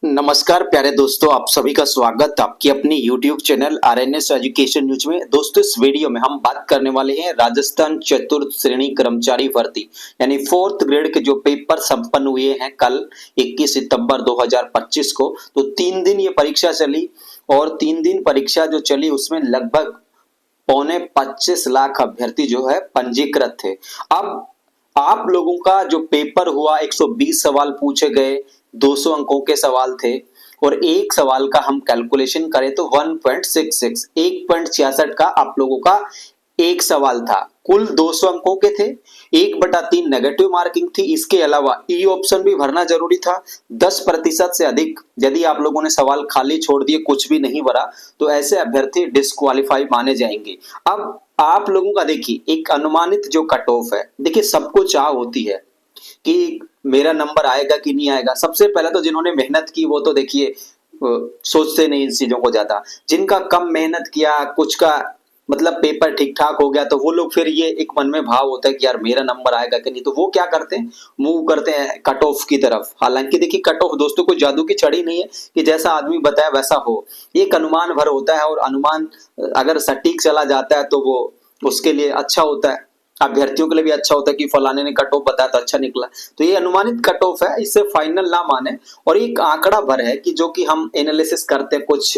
नमस्कार प्यारे दोस्तों, आप सभी का स्वागत आपकी अपनी YouTube channel RNS education news में। दोस्तों, इस वीडियो में हम बात करने वाले हैं राजस्थान चतुर्थ श्रेणी कर्मचारी भर्ती यानी फोर्थ ग्रेड के जो पेपर संपन्न हुए हैं कल 21 सितंबर 2025 को। तो 3 दिन ये परीक्षा चली और 3 दिन परीक्षा जो चली उसमें लगभग पौने 25 लाख अभ्यर्थी जो है पंजीकृत थे। अब आप लोगों का जो पेपर हुआ 120 सवाल पूछे गए, 200 अंकों के सवाल थे और एक सवाल का हम कैलकुलेशन करें तो 1.66 1.66 का आप लोगों का एक सवाल था। कुल 200 अंकों के थे, 1/3 नेगेटिव मार्किंग थी। इसके अलावा ई ऑप्शन भी भरना जरूरी था। 10% से अधिक यदि आप लोगों ने सवाल खाली छोड़ दिए, कुछ भी नहीं भरा, तो ऐसे अभ्यर्थी डिस्क्वालीफाई माने जाएंगे। अब आप लोगों का देखिए एक अनुमानित जो कट ऑफ है, देखिए सबको चाह होती है कि मेरा नंबर आएगा कि नहीं आएगा। सबसे पहले तो जिन्होंने मेहनत की वो तो देखिए सोचते नहीं इन चीजों को ज्यादा। जिनका कम मेहनत किया, कुछ का मतलब पेपर ठीक ठाक हो गया, तो वो लोग फिर ये एक मन में भाव होता है कि यार मेरा नंबर आएगा कि नहीं, तो वो क्या करते हैं, मूव करते हैं कट ऑफ की तरफ। हालांकि देखिए कट ऑफ दोस्तों कोई जादू की छड़ी नहीं है कि जैसा आदमी बताया वैसा हो, एक अनुमान भर होता है और अनुमान अगर सटीक चला जाता है तो वो उसके लिए अच्छा होता है, अभ्यर्थियों के लिए भी अच्छा होता है कि फलाने ने कट ऑफ बताया तो अच्छा निकला। तो ये अनुमानित कट ऑफ है, इसे फाइनल ना माने और एक आंकड़ा भर है कि जो कि हम एनालिसिस करते हैं कुछ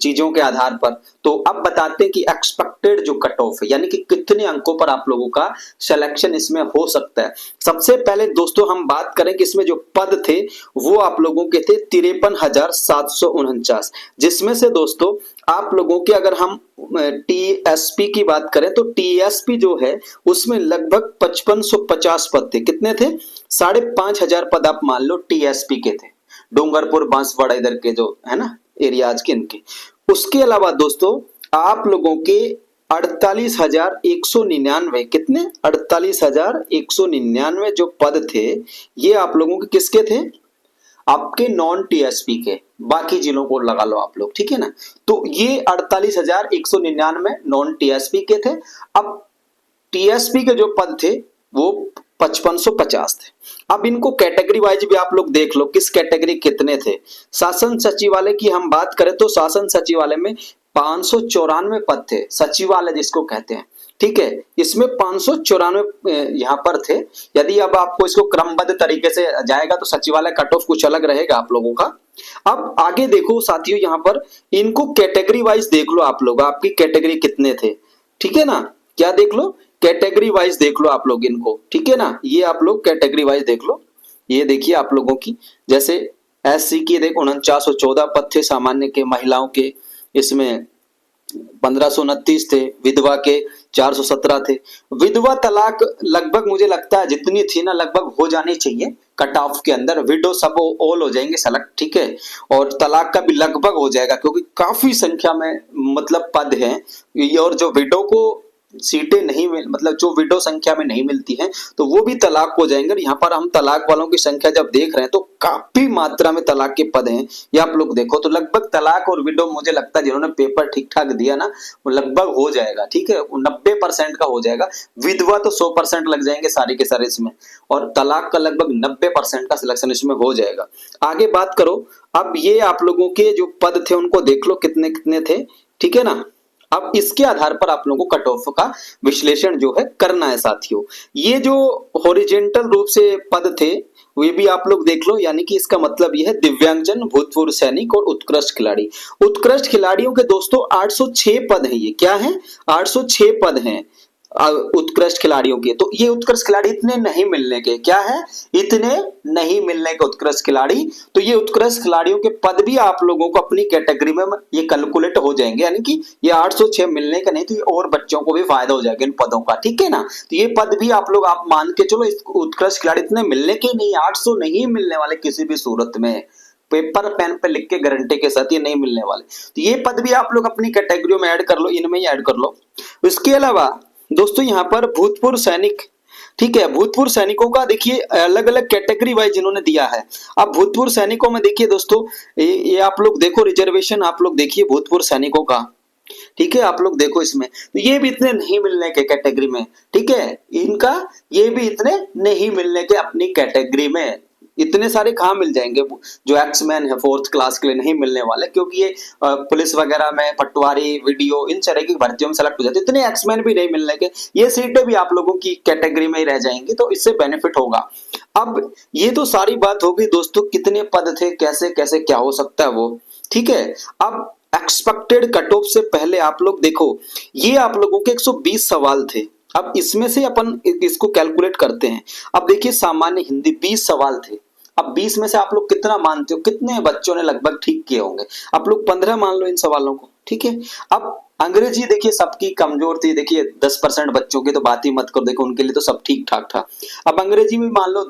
चीजों के आधार पर। तो अब बताते हैं कि एक्सपेक्टेड जो कट ऑफ है यानी कि कितने अंकों पर आप लोगों का सिलेक्शन इसमें हो सकता है। सबसे पहले दोस्तों हम बात करें कि इसमें जो पद थे वो आप लोगों के थे 53,749, जिसमें से दोस्तों आप लोगों के अगर हम टीएसपी की बात करें तो टीएसपी जो है उसमें लगभग 5550 पद थे। कितने थे? 5,500 पद आप मान लो टीएसपी के थे, डूंगरपुर बांसवाड़ा इधर के जो है ना एरियाज के इनके। उसके अलावा दोस्तों आप लोगों के 48,199, कितने? 48,199 जो पद थे ये आप लोगों के किसके थे? आपके नॉन टीएसपी के। बाकी जिलों को लगा लो आप लोग, ठीक है ना। तो ये 48,199 नॉन टीएसपी के थे। अब टीएसपी के जो पद थे वो 5550 थे। अब इनको कैटेगरी वाइज भी आप लोग देख लो किस कैटेगरी कितने थे। शासन सचिवालय की हम बात करें तो शासन सचिवालय में 594 पद थे, सचिवालय जिसको कहते हैं, ठीक है। इसमें 594 यहाँ पर थे। यदि अब आपको इसको क्रमबद्ध तरीके से जाएगा तो सचिवालय कट ऑफ कुछ अलग रहेगा आप लोगों का। अब आगे देखो साथियों, यहाँ पर इनको कैटेगरी वाइज देख लो आप लोग, आपकी कैटेगरी कितने थे, ठीक है ना। क्या देख लो? कैटेगरी वाइज देख लो आप लोग इनको, ठीक है ना। ये आप लोग कैटेगरी वाइज देख लो। ये देखिए आप लोगों की, जैसे एससी की देखो 4914 पद थे, सामान्य के, महिलाओं के इसमें 1529 थे, विधवा के 417 थे। विधवा तलाक लगभग मुझे लगता है जितनी थी ना लगभग हो जानी चाहिए कट ऑफ के अंदर। विडो सब ऑल हो जाएंगे सेलेक्ट, ठीक है। और तलाक का भी लगभग हो जाएगा क्योंकि काफी संख्या में मतलब पद हैं। और जो विडो को सीटें नहीं मिल मतलब जो विडो संख्या में नहीं मिलती हैं तो वो भी तलाक हो जाएंगे। यहाँ पर हम तलाक वालों की संख्या जब देख रहे हैं तो काफी मात्रा में तलाक के पद हैं। ये आप लोग देखो तो लगभग तलाक और विडो मुझे लगता है जिन्होंने पेपर ठीक ठाक दिया ना वो लगभग हो जाएगा, ठीक है, 90% का हो जाएगा। विधवा तो 100% लग जाएंगे सारे के सारे इसमें, और तलाक का लगभग 90% का सिलेक्शन इसमें हो जाएगा। आगे बात करो। अब ये आप लोगों के जो पद थे उनको देख लो कितने कितने थे, ठीक है ना। अब इसके आधार पर आप लोगों को कट ऑफ का विश्लेषण जो है करना है साथियों। ये जो हॉरिजेंटल रूप से पद थे वे भी आप लोग देख लो, यानी कि इसका मतलब यह है दिव्यांगजन, भूतपूर्व सैनिक और उत्कृष्ट खिलाड़ी। उत्कृष्ट खिलाड़ियों के दोस्तों 806 पद हैं। ये क्या है? 806 पद हैं उत्कृष्ट खिलाड़ियों के। तो ये उत्कृष्ट खिलाड़ी इतने नहीं मिलने के, क्या है? इतने नहीं मिलने के उत्कृष्ट खिलाड़ी। तो ये उत्कृष्ट खिलाड़ियों के पद भी आप लोगों को अपनी कैटेगरी में ये कैलकुलेट हो जाएंगे, यानी कि ये 806 मिलने का नहीं तो ये और बच्चों को भी फायदा हो जाएगा इन पदों का, ठीक है ना। तो ये पद भी आप लोग आप मान के चलो, इस उत्कृष्ट खिलाड़ी इतने मिलने के नहीं, 800 नहीं मिलने वाले किसी भी सूरत में। पेपर पेन पे लिख के गारंटी के साथ ये नहीं मिलने वाले। तो ये पद भी आप लोग अपनी कैटेगरी में ऐड कर लो, इनमें ही ऐड कर लो। इसके अलावा दोस्तों यहाँ पर भूतपूर्व सैनिक, ठीक है, भूतपूर्व सैनिकों का देखिए अलग अलग कैटेगरी वाइज इन्होंने दिया है। अब भूतपूर्व सैनिकों में देखिए दोस्तों ये आप लोग देखो रिजर्वेशन, आप लोग देखिए भूतपूर्व सैनिकों का, ठीक है, आप लोग देखो इसमें तो ये भी इतने नहीं मिलने के कैटेगरी में, ठीक है, इनका ये भी इतने नहीं मिलने के अपनी कैटेगरी में। इतने सारे कहाँ मिल जाएंगे, जो एक्समैन है 4th क्लास के लिए नहीं मिलने वाले, क्योंकि ये पुलिस वगैरह में पटवारी वीडियो इन तरह की भर्तियों में सेलेक्ट हो जाते, इतने एक्समैन भी नहीं मिलने के, ये सीटें भी आप लोगों की कैटेगरी में ही रह जाएंगी, तो इससे बेनिफिट होगा। अब ये तो सारी बात हो गई दोस्तों, कितने पद थे, कैसे कैसे क्या हो सकता है वो, ठीक है। अब एक्सपेक्टेड कट ऑफ से पहले आप लोग देखो, ये आप लोगों के 120 सवाल थे। अब इसमें से अपन इसको कैलकुलेट करते हैं। अब देखिए सामान्य हिंदी 20 सवाल थे। अब 20 में से आप लोग कितना मानते हो, कितने बच्चों ने लगभग ठीक किए होंगे? आप लोग 15 मान लो इन सवालों को, ठीक है। अब अंग्रेजी देखिए सबकी कमजोर थी, देखिए 10% बच्चों की तो बात ही मत करो, देखो उनके लिए तो सब ठीक ठाक था। अब अंग्रेजी में मान लो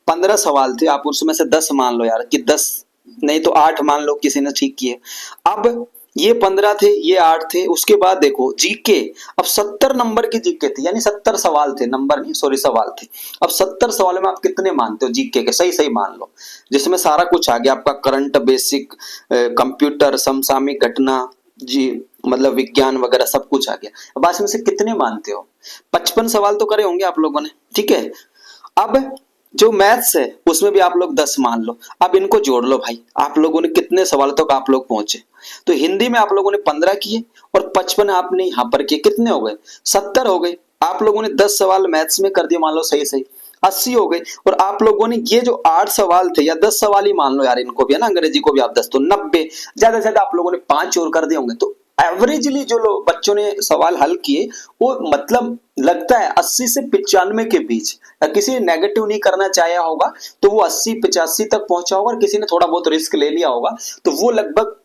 15 सवाल थे, आप उसमें से 10 मान लो यार, कि 10 नहीं तो 8 मान लो किसी ने ठीक किए। अब ये 15 थे, ये 8 थे। उसके बाद देखो जीके, अब 70 नंबर की जीके थी, यानी 70 सवाल थे, नंबर नहीं सॉरी सवाल थे। अब 70 सवालों में आप कितने मानते हो जीके के? सही सही मान लो, जिसमें सारा कुछ आ गया आपका, करंट, बेसिक, कंप्यूटर, समसामयिक घटना जी, मतलब विज्ञान वगैरह सब कुछ आ गया। अब इसमें से कितने मानते हो? 55 सवाल तो करे होंगे आप लोगों ने, ठीक है। अब जो मैथ्स है उसमें भी आप लोग 10 मान लो। अब इनको जोड़ लो भाई, आप लोगों ने कितने सवाल तक आप लोग पहुंचे? तो हिंदी में आप लोगों ने 15 किए और 55 आपने यहां पर किए, कितने हो गए? 70 हो गए। आप लोगों ने 10 सवाल मैथ्स में कर दिए, मान लो सही सही 80 हो गए। और आप लोगों ने ये जो 8 सवाल थे, या 10 सवाल ही मान लो यार, इनको भी है ना, अंग्रेजी को भी आप 10, तो 90, ज्यादा से ज्यादा आप लोगों ने 5 और कर दिए होंगे। तो एवरेजली जो लोग बच्चों ने सवाल हल किए, वो मतलब लगता है 80 से 95 के बीच। किसी ने नेगेटिव नहीं करना चाहा होगा तो वो 80-85 तक पहुंचा होगा, और किसी ने थोड़ा बहुत रिस्क ले लिया होगा तो वो लगभग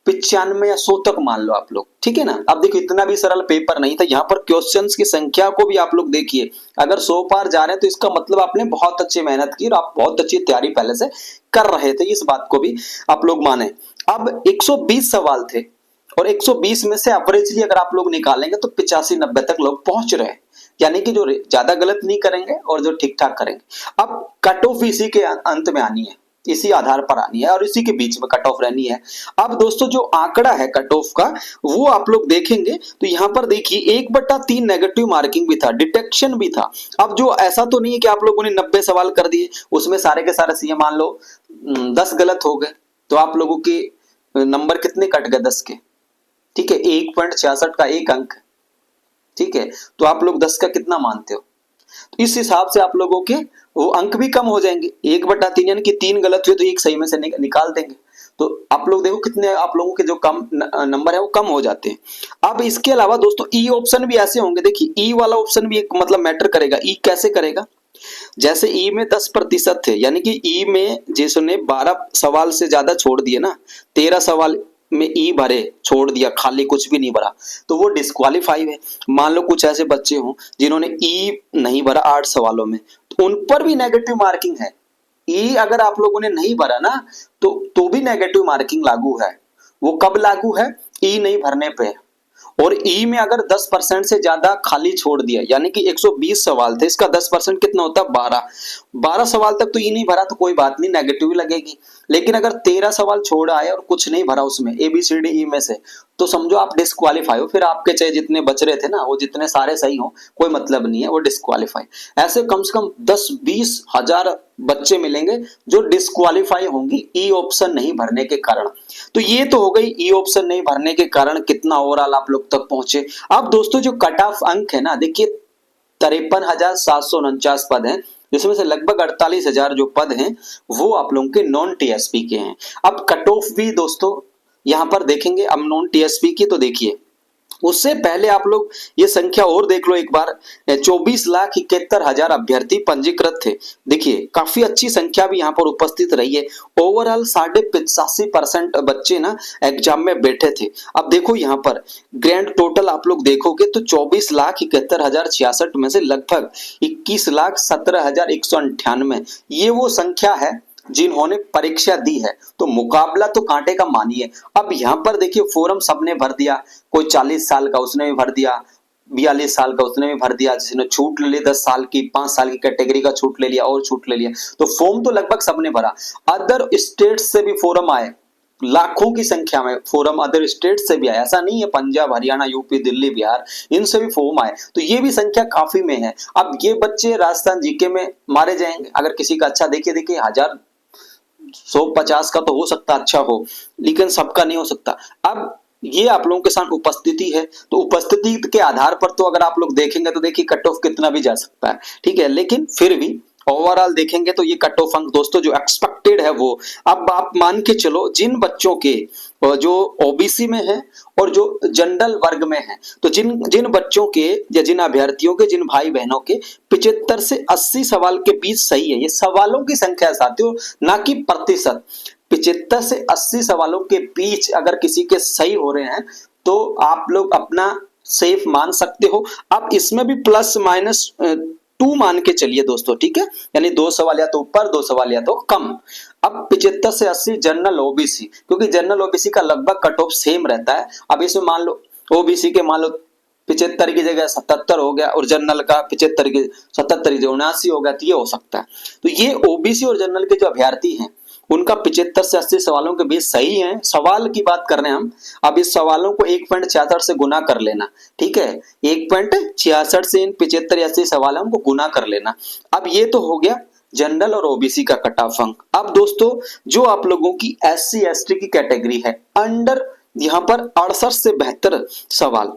95 या 100 तक मान लो आप लोग, ठीक है ना। अब देखो इतना भी सरल पेपर नहीं था, यहाँ पर क्वेश्चंस की संख्या को भी आप लोग देखिए, अगर 100 पार जा रहे हैं तो इसका मतलब आपने बहुत अच्छी मेहनत की और आप बहुत अच्छी तैयारी पहले से कर रहे थे, इस बात को भी आप लोग माने। अब 120 सवाल थे और 120 में से एवरेजली अगर आप लोग निकालेंगे तो 85-90 तक लोग पहुंच रहे हैं, यानी कि जो ज्यादा गलत नहीं करेंगे और जो ठीक ठाक करेंगे। अब कट ऑफ इसी के अंत में आनी है, इसी आधार पर आनी है और इसी के बीच में कट ऑफ रहनी है। अब दोस्तों जो आंकड़ा है कट ऑफ का, वो आप लोग देखेंगे तो यहाँ पर देखिए 1/3 नेगेटिव मार्किंग भी था, डिटेक्शन भी था। अब जो ऐसा तो नहीं है कि आप लोगों ने 90 सवाल कर दिए, उसमें सारे के सारे सीए मान लो 10 गलत हो गए, तो आप लोगों के नंबर कितने कट गए? 10 के, ठीक है। 1.66 का एक अंक, ठीक है। तो आप लोग 10 का कितना मानते हो? तो इस हिसाब से आप लोगों के वो अंक भी कम हो जाएंगे। 1/3 यानी कि 3 गलत हुए तो एक सही में से निकाल देंगे। तो आप लोग देखो कितने आप लोगों के जो कम नंबर है वो कम हो जाते हैं। अब इसके अलावा दोस्तों ई ऑप्शन भी ऐसे होंगे, देखिए ई वाला ऑप्शन भी एक मतलब मैटर करेगा। ई कैसे करेगा? जैसे ई में 10% थे, यानी कि ई में जिसने 12 सवाल से ज्यादा छोड़ दिए ना, 13 सवाल में ई भरे, छोड़ दिया खाली, कुछ भी नहीं भरा, तो वो डिस्क्वालीफाई है। मान लो कुछ ऐसे बच्चे हों जिन्होंने ई नहीं भरा 8 सवालों में, तो उन पर भी नेगेटिव मार्किंग है। ई अगर आप लोगों ने नहीं भरा ना तो भी नेगेटिव मार्किंग लागू है। वो कब लागू है? ई नहीं भरने पे। और ई में अगर 10% से ज्यादा खाली छोड़ दिया, यानी कि 120 सवाल थे, इसका 10% कितना होता है? 12 सवाल तक तो ई नहीं भरा तो कोई बात नहीं, नेगेटिव ही लगेगी। लेकिन अगर 13 सवाल छोड़ आए और कुछ नहीं भरा उसमें ABCD ई में से, तो समझो आप डिस्क्वालीफाई हो। फिर आपके चाहे जितने बच रहे थे ना, वो जितने सारे सही हो, कोई मतलब नहीं है, वो डिस्क्वालीफाई। ऐसे कम से कम 10-20 हजार बच्चे मिलेंगे जो डिस्क्वालीफाई होंगी ई ऑप्शन नहीं भरने के कारण। तो ये तो हो गई ई ऑप्शन नहीं भरने के कारण कितना ओवरऑल आप लोग तक पहुंचे। अब दोस्तों जो कट ऑफ अंक है ना, देखिए 53,749 पद हैं, जिसमें से लगभग 48,000 जो पद हैं वो आप लोगों के नॉन टीएसपी के हैं। अब कट ऑफ भी दोस्तों यहां पर देखेंगे, अब नॉन टीएसपी की तो देखिए, उससे पहले आप लोग ये संख्या और देख लो एक बार, 24,71,000 अभ्यर्थी पंजीकृत थे। देखिए काफी अच्छी संख्या भी यहाँ पर उपस्थित रही है। ओवरऑल 85% बच्चे ना एग्जाम में बैठे थे। अब देखो यहाँ पर ग्रैंड टोटल आप लोग देखोगे तो 24,71,066 में से लगभग 21,17,198 ये वो संख्या है जिन्होंने परीक्षा दी है। तो मुकाबला तो कांटे का मानिए। अब यहाँ पर देखिए फॉर्म सबने भर दिया, कोई 40 साल का उसने भी भर दिया, 42 साल का उसने भी भर दिया, जिसने छूट ले ली 10 साल की, 5 साल की कैटेगरी का छूट ले लिया और छूट ले लिया। तो फॉर्म तो लगभग सबने भरा। अदर स्टेट से भी फॉर्म आए, लाखों की संख्या में फॉर्म अदर स्टेट से भी आया, ऐसा नहीं है पंजाब, हरियाणा, यूपी, दिल्ली, बिहार, इनसे भी फॉर्म आए। तो ये भी संख्या काफी में है। अब ये बच्चे राजस्थान जीके में मारे जाएंगे। अगर किसी का अच्छा देखिए 1000 150 का तो हो सकता अच्छा हो, लेकिन सबका नहीं हो सकता। अब ये आप लोगों के साथ उपस्थिति है, तो उपस्थिति के आधार पर तो अगर आप लोग देखेंगे तो देखिए कट ऑफ कितना भी जा सकता है, ठीक है, लेकिन फिर भी ओवरऑल देखेंगे तो ये कट ऑफ अंक दोस्तों जो एक्सपेक्टेड है वो, अब आप मान के चलो जिन बच्चों के जो ओबीसी में है और जो जनरल वर्ग में है, तो जिन जिन बच्चों के या जिन अभ्यर्थियों के, जिन भाई बहनों के 75 से 80 सवाल के बीच सही है, ये सवालों की संख्या है साथियों, ना कि प्रतिशत। 75 से 80 सवालों के बीच अगर किसी के सही हो रहे हैं तो आप लोग अपना सेफ मान सकते हो। अब इसमें भी प्लस माइनस 2 मान के चलिए दोस्तों, ठीक है, यानी 2 सवाल या तो ऊपर 2 सवाल या तो कम। अब 75 से 80 जनरल ओबीसी, क्योंकि जनरल ओबीसी का लगभग कट ऑफ सेम रहता है। अब इसमें मान लो ओबीसी के मान लो 75 की जगह 77 हो गया और जनरल का 75 की 77 की जगह 79 हो गया, तो ये हो सकता है। तो ये ओबीसी और जनरल के जो अभ्यर्थी हैं उनका 75 से 80 सवालों के बीच सही है, सवाल की बात कर रहे हैं हम। अब इस सवालों को 1.66 से गुना कर लेना, ठीक है, 1.66 से इन 75 या 80 सवालों को गुना कर लेना। अब ये तो हो गया जनरल और ओबीसी का कट ऑफ अंक। अब दोस्तों जो आप लोगों की एससी एसटी की कैटेगरी है, अंडर यहां पर 68 से 72 सवाल,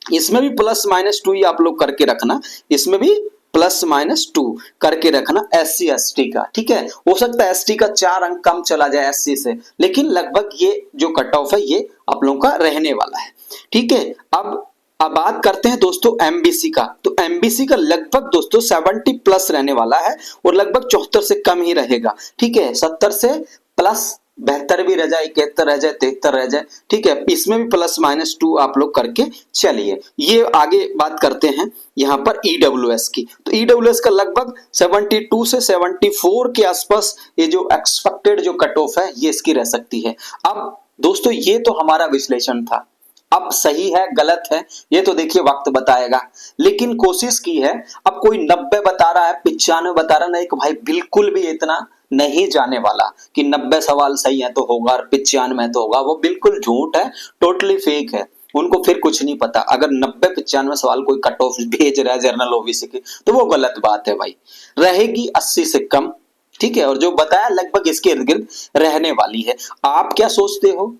इसमें भी प्लस माइनस 2 ही आप लोग करके रखना, इसमें भी प्लस माइनस 2 करके रखना एससी एसटी का, ठीक है। हो सकता है एसटी का 4 अंक कम चला जाए एससी से, लेकिन लगभग ये जो कट ऑफ है ये आप लोगों का रहने वाला है, ठीक है। अब बात करते हैं दोस्तों एमबीसी का, तो एमबीसी का लगभग दोस्तों 70 प्लस रहने वाला है और लगभग 74 से कम ही रहेगा, ठीक है, 70 से प्लस 72 भी रह जाए, 71 रह जाए, 73 रह जाए, ठीक है, इसमें भी प्लस माइनस 2 आप लोग करके चलिए। ये आगे बात करते हैं यहाँ पर ईडब्ल्यूएस की, तो ईडब्ल्यूएस का लगभग 72 से 74 के आसपास ये जो एक्सपेक्टेड जो कट ऑफ है ये इसकी रह सकती है। अब दोस्तों ये तो हमारा विश्लेषण था, अब सही है गलत है ये तो देखिए वक्त बताएगा, लेकिन कोशिश की है। अब कोई 90 बता रहा है, 95 बता रहा है, नहीं कि भाई बिल्कुल भी इतना नहीं जाने वाला कि 90 सवाल सही है तो होगा और 95 तो होगा, वो बिल्कुल झूठ है, टोटली फेक है। उनको फिर कुछ नहीं पता, अगर 90-95 सवाल कोई कट ऑफ भेज रहा है जनरल ओबीसी की तो वो गलत बात है भाई, रहेगी 80 से कम, ठीक है, और जो बताया लगभग इसके इर्द गिर्द रहने वाली है। आप क्या सोचते हो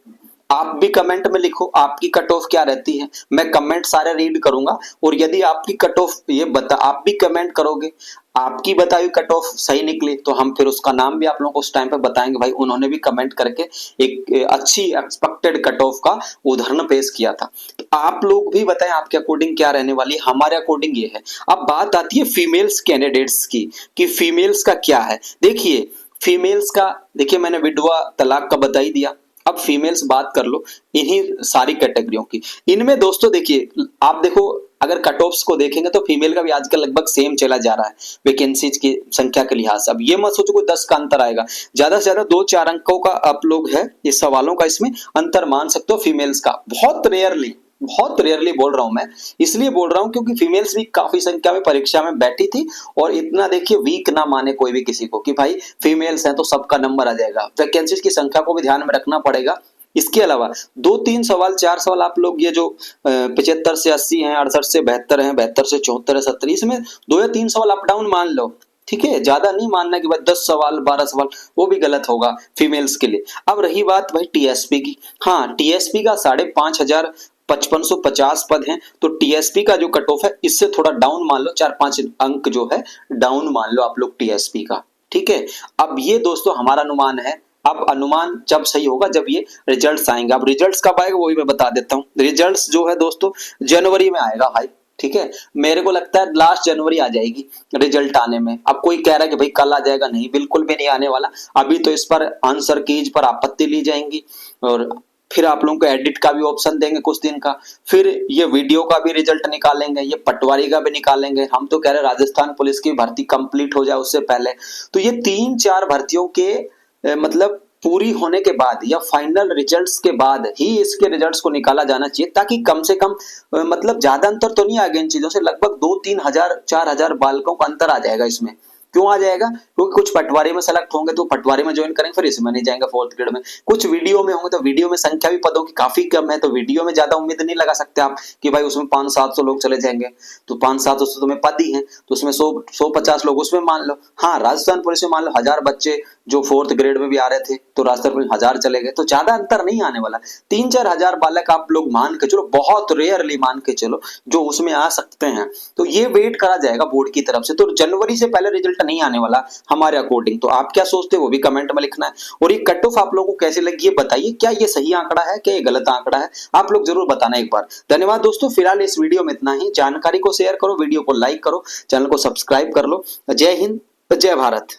आप भी कमेंट में लिखो, आपकी कट ऑफ क्या रहती है, मैं कमेंट सारे रीड करूंगा और यदि आपकी कट ऑफ ये बता आप भी कमेंट करोगे, आपकी बताई हुई कट ऑफ सही निकली तो हम फिर उसका नाम भी आप लोगों को उस टाइम पे बताएंगे, भाई उन्होंने भी कमेंट करके एक अच्छी एक्सपेक्टेड कट ऑफ का उदाहरण पेश किया था। तो आप लोग भी बताएं आपके अकॉर्डिंग क्या रहने वाली है, हमारे अकॉर्डिंग ये है। अब बात आती है फीमेल्स कैंडिडेट्स की कि फीमेल्स का क्या है। देखिए फीमेल्स का, देखिए मैंने विधवा तलाक का बता ही दिया, अब फीमेल्स बात कर लो इन्हीं सारी कैटेगरियों की। इनमें दोस्तों देखिए आप देखो अगर कट ऑफ्स को देखेंगे तो फीमेल का भी आजकल लगभग सेम चला जा रहा है वैकेंसीज की संख्या के लिहाज से। अब ये मत सोचो कोई 10 का अंतर आएगा, ज्यादा से ज्यादा 2-4 अंकों का आप लोग है इस सवालों का इसमें अंतर मान सकते हो फीमेल्स का। बहुत रेयरली बोल रहा हूं मैं, इसलिए बोल रहा हूं क्योंकि फीमेल्स भी काफी संख्या में परीक्षा में बैठी थी और इतना देखिए वीक ना माने कोई भी किसी को कि भाई फीमेल्स हैं तो सबका नंबर आ जाएगा, वैकेंसीज की संख्या को भी ध्यान में रखना पड़ेगा। इसके अलावा 2-3 सवाल 4 सवाल आप लोग ये जो 75 से 80 हैं, 68 से 72 हैं, 72 से 74 है, 70, इसमें 2 या 3 सवाल अप डाउन मान लो, ठीक है, ज्यादा नहीं मानना कि भाई 10 सवाल 12 सवाल, वो भी गलत होगा फीमेल्स के लिए। अब रही बात भाई टीएसपी की, हाँ टीएसपी का 5,500 5550 पद हैं, तो टीएसपी का जो कट ऑफ है इससे थोड़ा डाउन मान लो, 4-5 अंक जो है डाउन मान लो आप लोग टीएसपी का, ठीक है। अब ये दोस्तों हमारा अनुमान है, अब अनुमान जब सही होगा जब ये रिजल्ट्स आएंगे। अब रिजल्ट्स कब आएगा वो भी मैं बता देता हूँ। रिजल्ट्स जो है दोस्तों जनवरी में आएगा भाई, ठीक है, मेरे को लगता है लास्ट जनवरी आ जाएगी रिजल्ट आने में। अब कोई कह रहा है कि भाई कल आ जाएगा, नहीं बिल्कुल भी नहीं आने वाला। अभी तो इस पर आंसर कीज पर आपत्ति ली जाएंगी और फिर आप लोगों को एडिट का भी ऑप्शन देंगे कुछ दिन का, फिर ये वीडियो का भी रिजल्ट निकालेंगे, ये पटवारी का भी निकालेंगे। हम तो कह रहे हैं राजस्थान पुलिस की भर्ती कंप्लीट हो जाए उससे पहले। तो ये 3-4 भर्तियों के मतलब पूरी होने के बाद या फाइनल रिजल्ट्स के बाद ही इसके रिजल्ट्स को निकाला जाना चाहिए, ताकि कम से कम मतलब ज्यादा अंतर तो नहीं आ गया इन चीजों से, लगभग 2-3 हजार 4 हजार बालकों का अंतर आ जाएगा इसमें, क्यों आ जाएगा? क्योंकि कुछ पटवारी में सेलेक्ट होंगे तो पटवारी में ज्वाइन करेंगे, फिर इसमें नहीं जाएंगे 4th ग्रेड में। कुछ वीडियो में होंगे तो वीडियो में संख्या भी पदों की काफी कम है, तो वीडियो में ज्यादा उम्मीद नहीं लगा सकते आप कि भाई उसमें 500-700 लोग चले जाएंगे। तो 500-700 तो में पद ही है, तो उसमें 100-150 लोग उसमें मान लो। हाँ, राजस्थान पुलिस में मान लो 1000 बच्चे जो 4th ग्रेड में भी आ रहे थे, तो राजस्थान पुलिस 1000 चले गए, तो ज्यादा अंतर नहीं आने वाला। 3-4 हजार बालक आप लोग मान के चलो, बहुत रेयरली मान के चलो, जो उसमें आ सकते हैं। तो ये वेट करा जाएगा बोर्ड की तरफ से, तो जनवरी से पहले रिजल्ट नहीं आने वाला हमारे अकॉर्डिंग। तो आप क्या सोचते हो वो भी कमेंट में लिखना है। और ये कट ऑफ आप लोगों को कैसे लगी ये बताइए, क्या ये सही आंकड़ा है, क्या ये गलत आंकड़ा है, आप लोग जरूर बताना एक बार। धन्यवाद दोस्तों, फिलहाल इस वीडियो में इतना ही। जानकारी को शेयर करो, वीडियो को लाइक करो, चैनल को सब्सक्राइब कर लो। जय हिंद, जय भारत।